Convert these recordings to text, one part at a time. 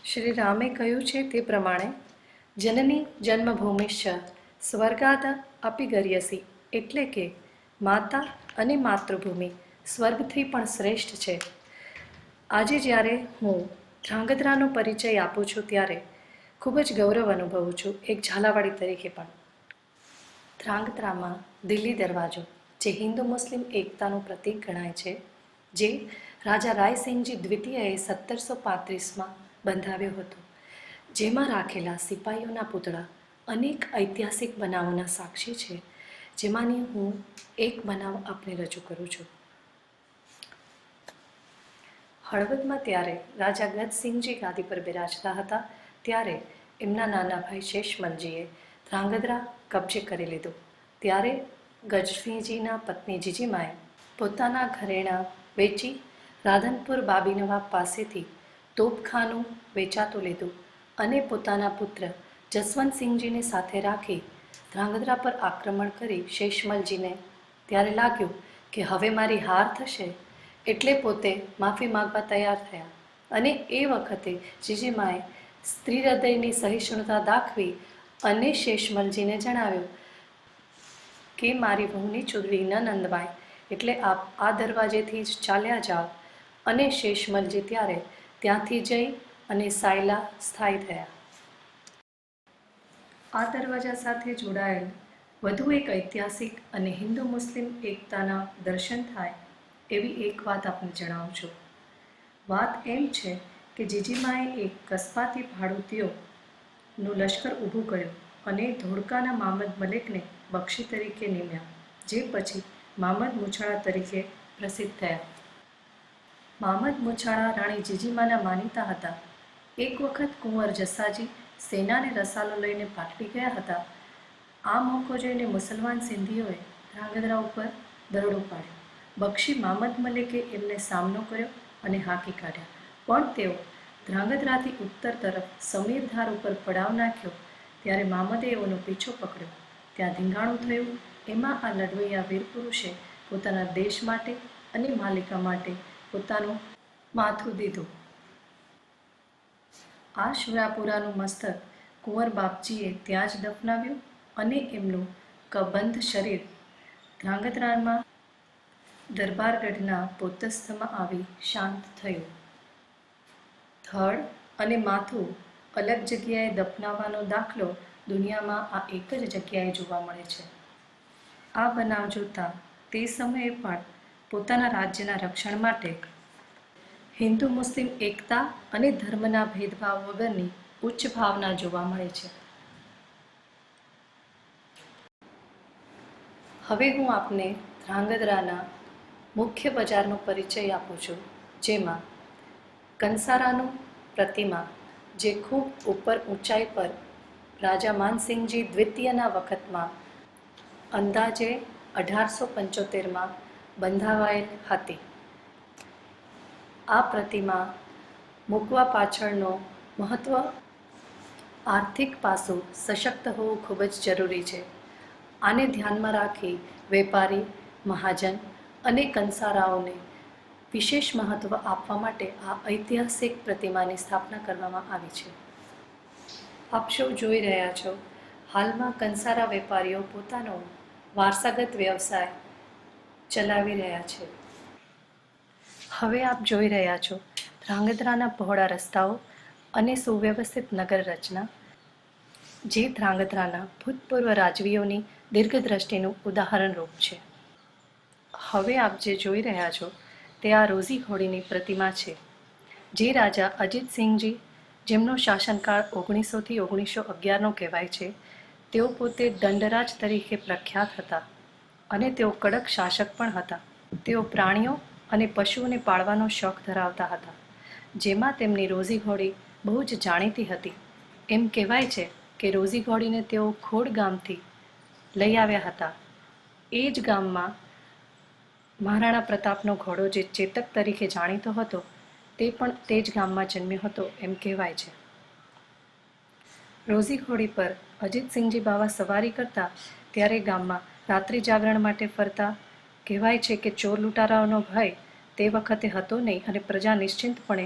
શ્રી રામે કહ્યું છે તે પ્રમાણે જનની જન્મભૂમિશ્ચ સ્વર્ગાદ અપી ગર્યસી, એટલે કે માતા અને માતૃભૂમિ સ્વર્ગથી પણ શ્રેષ્ઠ છે. આજે જ્યારે હું ધ્રાંગધ્રાનો પરિચય આપું છું ત્યારે ખૂબ જ ગૌરવ અનુભવું છું, એક ઝાલાવાડી તરીકે પણ. ધ્રાંગધ્રામાં દિલ્હી દરવાજો, જે હિન્દુ મુસ્લિમ એકતાનું પ્રતીક ગણાય છે, જે રાજા રાયસિંહજી દ્વિતીયએ 1735માં બંધાવ્યો હતો, જેમાં રાખેલા સિપાહીઓના પૂતળા અનેક ઐતિહાસિક બનાવોના સાક્ષી છે, જેમાંની હું એક બનાવ આપને રજૂ કરું છું. હળવદમાં ત્યારે રાજા ગજસિંહજી ગાદી પર બિરાજતા હતા, ત્યારે એમના નાના ભાઈ શેષમલજીએ ધ્રાંગધ્રા કબજે કરી લીધું. ત્યારે ગજસિંહજીના પત્ની જીજીમાએ પોતાના ઘરેણાં વેચી રાધનપુર બાબી નવાબ પાસેથી તોપખાનું વેચાતું લીધું અને પોતાના પુત્ર જસવંતસિંહજીને સાથે રાખી ધ્રાંગધ્રા પર આક્રમણ કરી શેષમલજીને ત્યારે લાગ્યું કે હવે મારી હાર થશે, એટલે પોતે માફી માંગવા તૈયાર થયા. અને એ વખતે જીજીમાએ સ્ત્રી હૃદયની સહિષ્ણુતા દાખવી અને શેષમલજીને જણાવ્યું કે મારી વહુની ચૂંદડી ન નંદવાય, એટલે આપ આ દરવાજેથી જ ચાલ્યા જાઓ. અને શેષમલજી ત્યારે ત્યાંથી જઈ અને સાયલા સ્થાયી થયા. આ દરવાજા સાથે જોડાયેલ વધુ એક ઐતિહાસિક અને હિન્દુ મુસ્લિમ એકતાના દર્શન થાય એવી એક વાત આપને જણાવું છું. વાત એમ છે કે જીજીમાએ એક કસ્બાતી ભાડૂતીઓનું લશ્કર ઊભું કર્યું અને ધોળકાના મામદ મલિકને બક્ષી તરીકે નિમ્યા, જે પછી મામદ મૂછાળા તરીકે પ્રસિદ્ધ થયા. મામદ મૂછાળા રાણી જીજીમાના માનીતા હતા. એક વખત કુંવર જસાજી સેનાને રસાલો લઈને પાટડી ગયા હતા. આ મોકો જોઈને મુસલમાન સિંધીઓએ ધ્રાંગધ્રા ઉપર દરોડો પાડ્યો. બક્ષી મામદ મલિકે એમને સામનો કર્યો અને હાંકી કાઢ્યા, પણ તેઓ ધ્રાંગધ્રાથી ઉત્તર તરફ સમીરધાર ઉપર પડાવ નાખ્યો. ત્યારે મામદે એઓનો પીછો પકડ્યો. ત્યાં ધીંગાણું થયું. એમાં આ લડવૈયા વીરપુરુષે પોતાના દેશ માટે અને માલિકા માટે પોતાનું માથું દીધું. આ શુરાપુરાનું મસ્તક કુંવર બાપજીએ ત્યાં જ દફનાવ્યું અને એમનું કબંધ શરીર ધ્રાંગધ્રામાં દરબારગઢના પોતસ્થમાં આવી શાંત થયું. ધડ અને માથું અલગ જગ્યાએ દફનાવવાનો દાખલો દુનિયામાં આ એક જ જગ્યાએ જોવા મળે છે. આ બનાવ જોતા તે સમયે પણ પોતાના રાજ્યના રક્ષણ માટે હિન્દુ મુસ્લિમ એકતા અને ધર્મના ભેદભાવ વગરની ઉચ્ચ ભાવના જોવા મળે છે. હવે હું આપને ધ્રાંગધ્રાના મુખ્ય બજારનો પરિચય આપું છું, જેમાં કંસારાનું પ્રતિમા, જે ખૂબ ઉપર ઊંચાઈ પર રાજા માનસિંહજી દ્વિતીયના વખતમાં અંદાજે 1875માં બંધાવાયેલ હતી. આ પ્રતિમા મૂકવા પાછળનો મહત્વ આર્થિક પાસું સશક્ત હોવું ખૂબ જ જરૂરી છે. આને ધ્યાનમાં રાખી વેપારી, મહાજન અને કંસારાઓને વિશેષ મહત્વ આપવા માટે આ ઐતિહાસિક પ્રતિમાની સ્થાપના કરવામાં આવી છે. આપ સૌ જોઈ રહ્યા છો, હાલમાં કંસારા વેપારીઓ પોતાનો વારસાગત વ્યવસાય ચલાવી રહ્યા છે. હવે આપ જોઈ રહ્યા છો ધ્રાંગધ્રાના પહોળા રસ્તાઓ અને સુવ્યવસ્થિત નગર રચના, જે ધ્રાંગધ્રાના ભૂતપૂર્વ રાજવીઓની દીર્ઘદ્રષ્ટિનું ઉદાહરણરૂપ છે. હવે આપ જે જોઈ રહ્યા છો તે આ રોઝી ઘોડીની પ્રતિમા છે, જે રાજા અજીતસિંહજી, જેમનો શાસનકાળ 1900થી 1911નો કહેવાય છે, તેઓ પોતે દંડરાજ તરીકે પ્રખ્યાત હતા અને તેઓ કડક શાસક પણ હતા. તેઓ પ્રાણીઓ અને પશુઓને પાળવાનો શોખ ધરાવતા હતા, જેમાં તેમની રોઝી ઘોડી બહુ જ જાણીતી હતી. એમ કહેવાય છે કે રોઝી ઘોડીને તેઓ ખોડ ગામથી લઈ આવ્યા હતા. એ જ ગામમાં મહારાણા પ્રતાપનો ઘોડો, જે ચેતક તરીકે જાણીતો હતો, તે પણ તે જ ગામમાં જન્મ્યો હતો એમ કહેવાય છે. રોઝી ઘોડી પર અજીતસિંહજી બાવા સવારી કરતા ત્યારે ગામમાં રાત્રિ જાગરણ માટે ફરતા. કહેવાય છે કે ચોર લૂંટારાઓનો ભય તે વખતે હતો નહીં અને પ્રજા નિશ્ચિંતપણે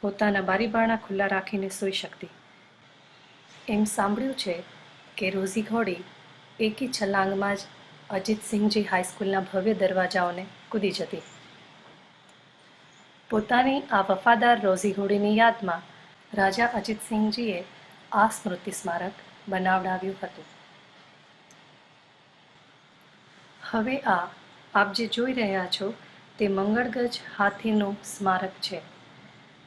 પોતાના બારીબારણા ખુલ્લા રાખીને સૂઈ શકતી. એમ સાંભળ્યું છે કે રોઝી ઘોડી એકી છલાંગમાં જ અજીતસિંહજી હાઈસ્કૂલના ભવ્ય દરવાજાઓને કૂદી જતી. પોતાની આ વફાદાર રોઝી ઘોડીની યાદમાં રાજા અજીતસિંહજીએ આ સ્મૃતિ સ્મારક બનાવડાવ્યું હતું. હવે આપ જે જોઈ રહ્યા છો તે મંગળગજ હાથીનું સ્મારક છે.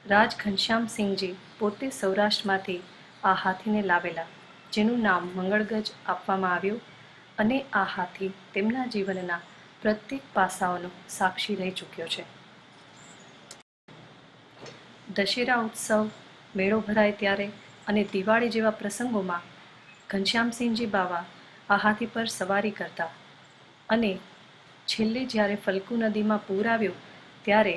રાજ ઘનશ્યામસિંહજી પોતે સૌરાષ્ટ્રમાંથી આ હાથીને લાવેલા, જેનું નામ મંગળગજ આપવામાં આવ્યું, અને આ હાથી તેમના જીવનના પ્રત્યેક પાસાઓનો સાક્ષી રહી ચૂક્યો છે. દશેરા ઉત્સવ, મેળો ભરાય ત્યારે અને દિવાળી જેવા પ્રસંગોમાં ઘનશ્યામસિંહજી બાવા આ હાથી પર સવારી કરતા, અને છેલ્લે જ્યારે ફલ્ગુ નદીમાં પૂર આવ્યું ત્યારે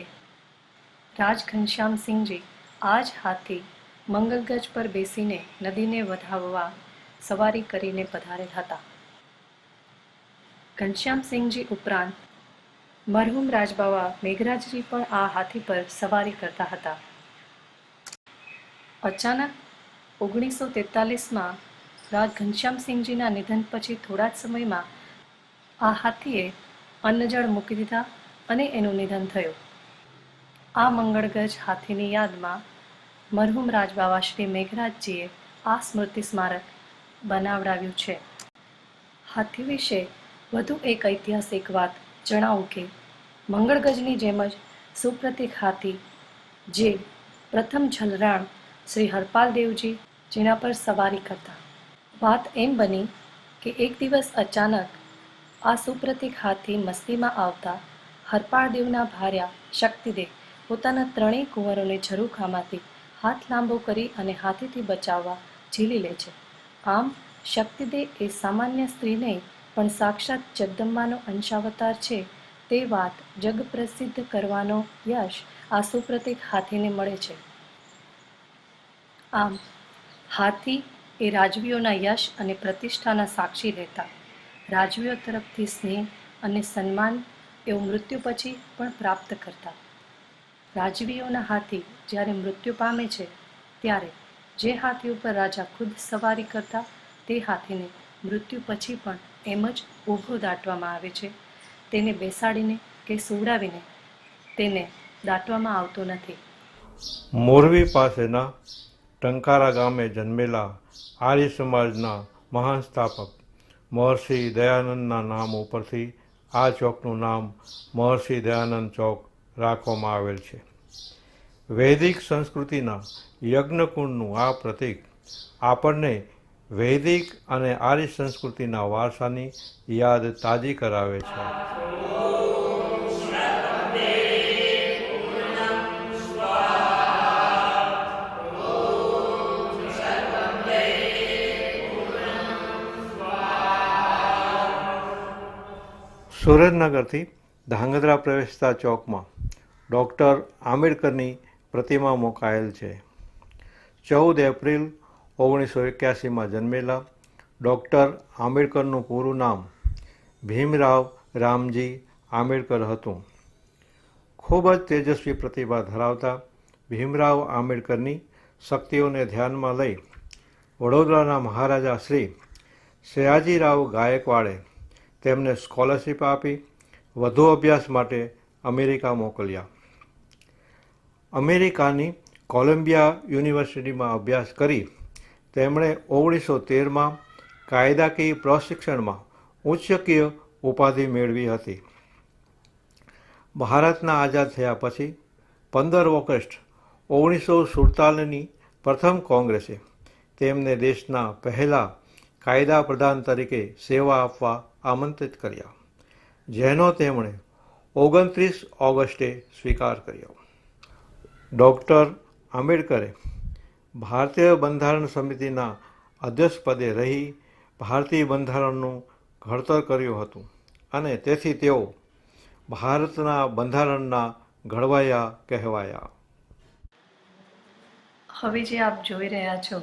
રાજ ઘનશ્યામસિંહજી આ જ હાથી મંગળગજ પર બેસીને નદીને વધાવવા સવારી કરીને પધારેલ હતા. ઘનશ્યામસિંહજી ઉપરાંત મરહુમ રાજબાવા મેઘરાજજી પણ આ હાથી પર સવારી કરતા હતા. અચાનક 1943માં રાજ ઘનશ્યામસિંહજીના નિધન પછી થોડા જ સમયમાં આ હાથીએ અન્નજળ મૂકી દીધા અને એનું નિધન થયું. આ મંગળગજ હાથીની યાદમાં મરહુમ રાજબાવા શ્રી મેઘરાજજીએ આ સ્મૃતિ સ્મારક બનાવડાવ્યું છે. હાથી વિશે વધુ એક ઐતિહાસિક વાત જણાવું કે મંગળગજની જેમ જ સુપ્રતિક હાથી જે પ્રથમ જલરાણ શ્રી હરપાલદેવજી જેના પર સવારી કરતા. વાત એમ બની કે એક દિવસ અચાનક આ સુપ્રતિક હાથી મસ્તીમાં આવતા હરપાળદેવના ભાર્યા શક્તિદેવ પોતાના ત્રણેય કુંવરોને ઝરૂખામાંથી હાથ લાંબો કરી અને હાથીથી બચાવવા ઝીલી લે છે. આમ શક્તિદેવ એ સામાન્ય સ્ત્રી નહીં પણ સાક્ષાત જગદંબાનો અંશાવતાર છે તે વાત જગપ્રસિદ્ધ કરવાનો યશ આ સુપ્રતિક હાથીને મળે છે. આમ હાથી એ રાજવીઓના યશ અને પ્રતિષ્ઠાના સાક્ષી રહેતા. રાજવીઓ તરફથી સ્નેહ અને સન્માન એવું મૃત્યુ પછી પણ પ્રાપ્ત કરતા. રાજવીઓના હાથી જ્યારે મૃત્યુ પામે છે ત્યારે જે હાથી ઉપર રાજા ખુદ સવારી કરતા તે હાથીને મૃત્યુ પછી પણ એમ જ ઊભો દાટવામાં આવે છે. તેને બેસાડીને કે સુવડાવીને તેને દાટવામાં આવતો નથી. મોરબી પાસેના ટંકારા ગામે જન્મેલા આર્ય સમાજના મહાન સ્થાપક મહર્ષિ દયાનંદના નામ ઉપરથી આ ચોકનું નામ મહર્ષિ દયાનંદ ચોક રાખવામાં આવેલ છે. વૈદિક સંસ્કૃતિના યજ્ઞકુંડનું આ પ્રતીક આપણને વૈદિક અને આર્ય સંસ્કૃતિના વારસાની યાદ તાજી કરાવે છે. સુરેન્દ્રનગરથી ધાંગધ્રા પ્રવેશતા ચોકમાં ડૉક્ટર આંબેડકરની પ્રતિમા મુકાયેલ છે. 14 એપ્રિલ 1981માં જન્મેલા ડૉક્ટર આંબેડકરનું પૂરું નામ ભીમરાવ રામજી આંબેડકર હતું. ખૂબ જ તેજસ્વી પ્રતિભા ધરાવતા ભીમરાવ આંબેડકરની શક્તિઓને ધ્યાનમાં લઈ વડોદરાના મહારાજા શ્રી સયાજીરાવ ગાયકવાડે તેમને સ્કોલરશિપ આપી વધુ અભ્યાસ માટે અમેરિકા મોકલ્યા. અમેરિકાની કોલંબિયા યુનિવર્સિટીમાં અભ્યાસ કરી તેમણે 1913માં કાયદાકીય પ્રશિક્ષણમાં ઉચ્ચકીય ઉપાધિ મેળવી હતી. ભારતના આઝાદ થયા પછી 15 ઓગસ્ટ 1947ની પ્રથમ કોંગ્રેસે તેમને દેશના પહેલા કાયદા પ્રધાન તરીકે સેવા આપવા આમંત્રિત કર્યા, જેનો તેમણે 29 ઓગસ્ટે સ્વીકાર કર્યો. ડૉક્ટર આંબેડકરે ભારતીય બંધારણ સમિતિના અધ્યક્ષ પદે રહી ભારતીય બંધારણનું ઘડતર કર્યું હતું અને તેથી તેઓ ભારતના બંધારણના ઘડવૈયા કહેવાયા. હવે જે આપ જોઈ રહ્યા છો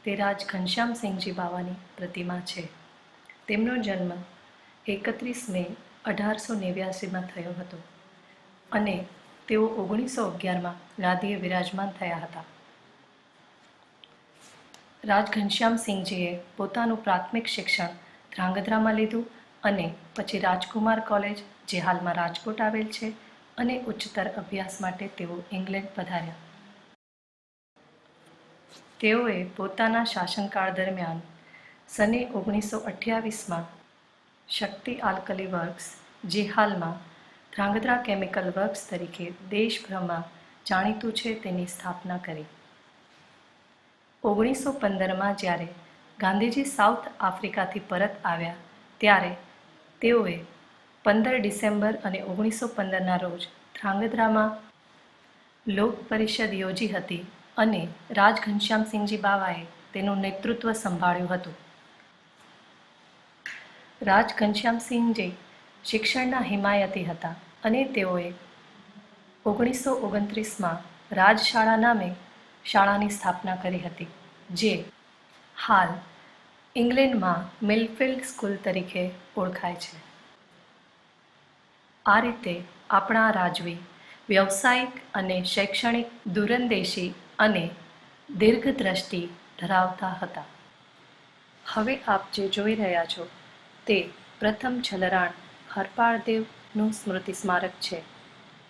તે રાજ ઘનશ્યામસિંહજી બાવાની પ્રતિમા છે. તેમનો જન્મ 31 મે 1889માં થયો હતો અને તેઓ 1911માં ગાદીએ વિરાજમાન થયા હતા. રાજ ઘનશ્યામસિંહજીએ પોતાનું પ્રાથમિક શિક્ષણ ધ્રાંગધ્રામાં લીધું અને પછી રાજકુમાર કોલેજ, જે હાલમાં રાજકોટ આવેલ છે, અને ઉચ્ચતર અભ્યાસ માટે તેઓ ઇંગ્લેન્ડ પધાર્યા. તેઓએ પોતાના શાસનકાળ દરમિયાન સને 1928માં શક્તિ આલ્કલી વર્ક્સ, જે હાલમાં ધ્રાંગધ્રા કેમિકલ વર્ક્સ તરીકે દેશભરમાં જાણીતું છે, તેની સ્થાપના કરી. 1915માં જ્યારે ગાંધીજી સાઉથ આફ્રિકાથી પરત આવ્યા ત્યારે તેઓએ 15 ડિસેમ્બર અને 1915ના રોજ ધ્રાંગધ્રામાં લોક પરિષદ યોજી હતી અને રાજ ઘનશ્યામસિંહજી બાવાએ તેનું નેતૃત્વ સંભાળ્યું હતું. રાજ ઘનશ્યામસિંહજી શિક્ષણના હિમાયતી હતા અને તેઓએ 1929માં રાજશાળા નામે શાળાની સ્થાપના કરી હતી, જે હાલ ઇંગ્લેન્ડમાં મિલફિલ્ડ સ્કૂલ તરીકે ઓળખાય છે. આ રીતે આપણા રાજવી વ્યવસાયિક અને શૈક્ષણિક દૂરંદેશી અને દીર્ઘદ્રષ્ટિ ધરાવતા હતા. હવે આપ જે જોઈ રહ્યા છો તે પ્રથમ છલરાણ હરપાળદેવનું સ્મૃતિ સ્મારક છે,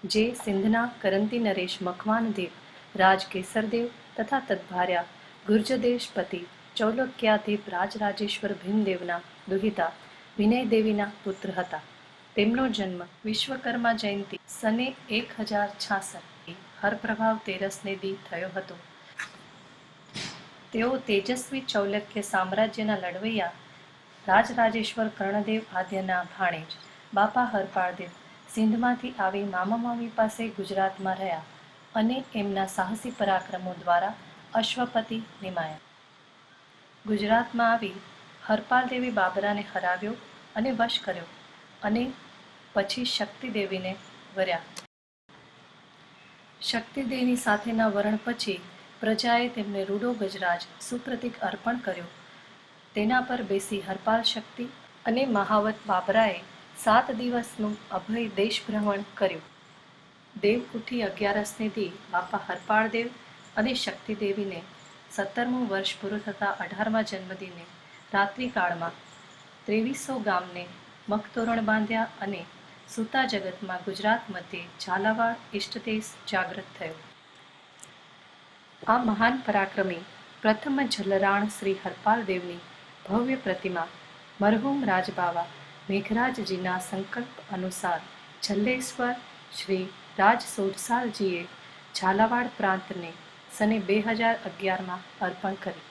જે સિંધના કરંતી નરેશ મકવાનદેવ, રાજ કેસરદેવ તથા તદભાર્યા ગુર્જદેશપતિ ચૌલક્યાધીપ રાજરાજેશ્વર ભીમદેવના દુહિતા વિનયદેવીના પુત્ર હતા. તેમનો જન્મ વિશ્વકર્મા જયંતિ સને 1066 હરપ્રભાવ તેરસને દી થયો હતો. તેઓ તેજસ્વી ચૌલક્ય સામ્રાજ્યના લડવૈયા રાજરાજેશ્વર કર્ણદેવ આદ્યના ભાણેજ બાપા હરપાળદેવ સિંધમાંથી આવી મામા મામી પાસે ગુજરાતમાં રહ્યા અને એમના સાહસી પરાક્રમો દ્વારા અશ્વપતિ નિમાયા. ગુજરાતમાં આવી હરપાળદેવી બાબરાને હરાવ્યો અને વશ કર્યો અને પછી શક્તિદેવીને વર્યા. શક્તિદેવી સાથેના વરણ પછી પ્રજાએ તેમને રૂડો ગજરાજ સુપ્રતિક અર્પણ કર્યો. તેના પર બેસી હરપાળ શક્તિ અને મહાવત બાબરાએ 7 દિવસનું અભય દેશભ્રમણ કર્યું. દેવઉઠી 11સને દી બાપા હરપાળદેવ અને શક્તિદેવીને 17મું વર્ષ પૂરું થતાં 18મા જન્મદિને રાત્રિકાળમાં 2300 ગામને મખતોરણ બાંધ્યા અને સૂતા જગતમાં ગુજરાત મધ્યે ઝાલાવાડ ઇષ્ટદેશ જાગૃત થયો. આ મહાન પરાક્રમી પ્રથમ ઝલરાણ શ્રી હરપાળદેવની ભવ્ય પ્રતિમા મરહુમ રાજબાવા મેઘરાજજીના સંકલ્પ અનુસાર ઝલ્લેશ્વર શ્રી રાજ સોઢસાલજીએ ઝાલાવાડ પ્રાંતને સને 2011માં અર્પણ કરી.